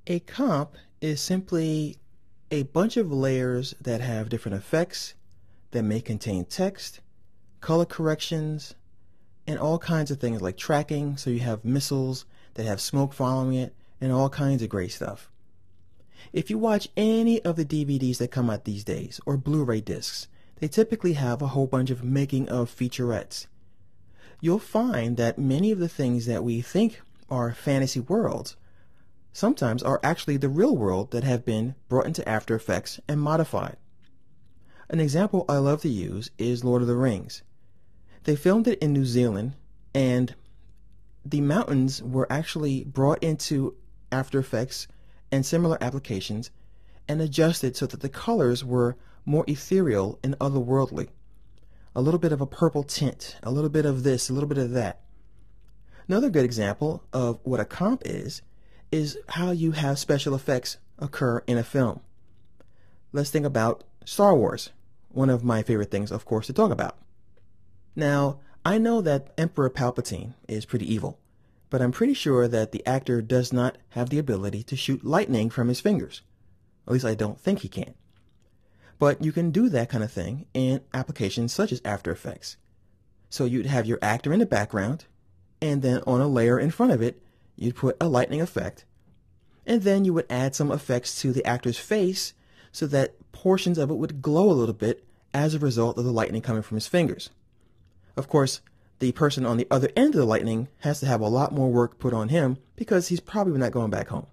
A comp is simply a bunch of layers that have different effects that may contain text, color corrections, and all kinds of things like tracking, so you have missiles that have smoke following it, and all kinds of great stuff. If you watch any of the DVDs that come out these days, or Blu-ray discs, they typically have a whole bunch of making of featurettes. You'll find that many of the things that we think are fantasy worlds sometimes are actually the real world that have been brought into After Effects and modified. An example I love to use is Lord of the Rings. They filmed it in New Zealand, and the mountains were actually brought into After Effects and similar applications and adjusted so that the colors were more ethereal and otherworldly. A little bit of a purple tint, a little bit of this, a little bit of that. Another good example of what a comp is how you have special effects occur in a film. Let's think about Star Wars, one of my favorite things, of course, to talk about. Now, I know that Emperor Palpatine is pretty evil, but I'm pretty sure that the actor does not have the ability to shoot lightning from his fingers. At least I don't think he can. But you can do that kind of thing in applications such as After Effects. So you'd have your actor in the background, and then on a layer in front of it, you'd put a lightning effect, and then you would add some effects to the actor's face so that portions of it would glow a little bit as a result of the lightning coming from his fingers. Of course, the person on the other end of the lightning has to have a lot more work put on him because he's probably not going back home.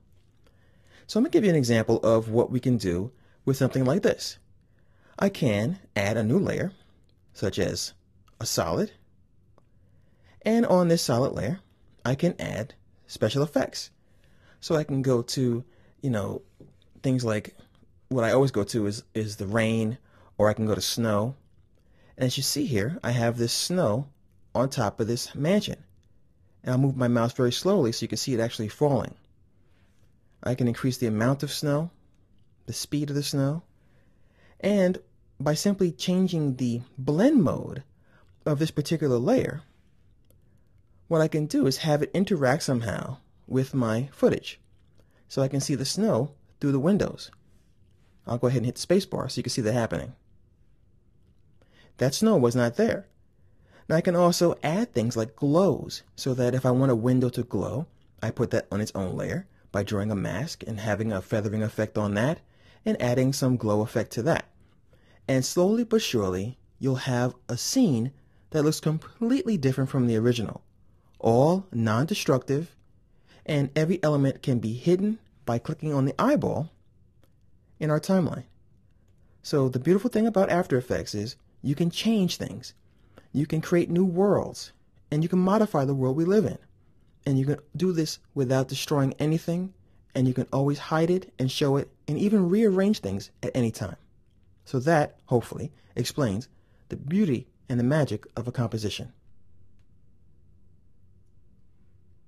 So I'm going to give you an example of what we can do with something like this. I can add a new layer, such as a solid, and on this solid layer, I can add special effects. So I can go to, things like what I always go to is the rain, or I can go to snow. And as you see here, I have this snow on top of this mansion. And I'll move my mouse very slowly so you can see it actually falling. I can increase the amount of snow, the speed of the snow, and by simply changing the blend mode of this particular layer, what I can do is have it interact somehow with my footage. So I can see the snow through the windows. I'll go ahead and hit the space bar so you can see that happening. That snow was not there. Now I can also add things like glows, so that if I want a window to glow, I put that on its own layer by drawing a mask and having a feathering effect on that and adding some glow effect to that. And slowly but surely, you'll have a scene that looks completely different from the original. All non-destructive, and every element can be hidden by clicking on the eyeball in our timeline. So the beautiful thing about After Effects is you can change things. You can create new worlds, and you can modify the world we live in. And you can do this without destroying anything, and you can always hide it and show it and even rearrange things at any time. So that, hopefully, explains the beauty and the magic of a composition.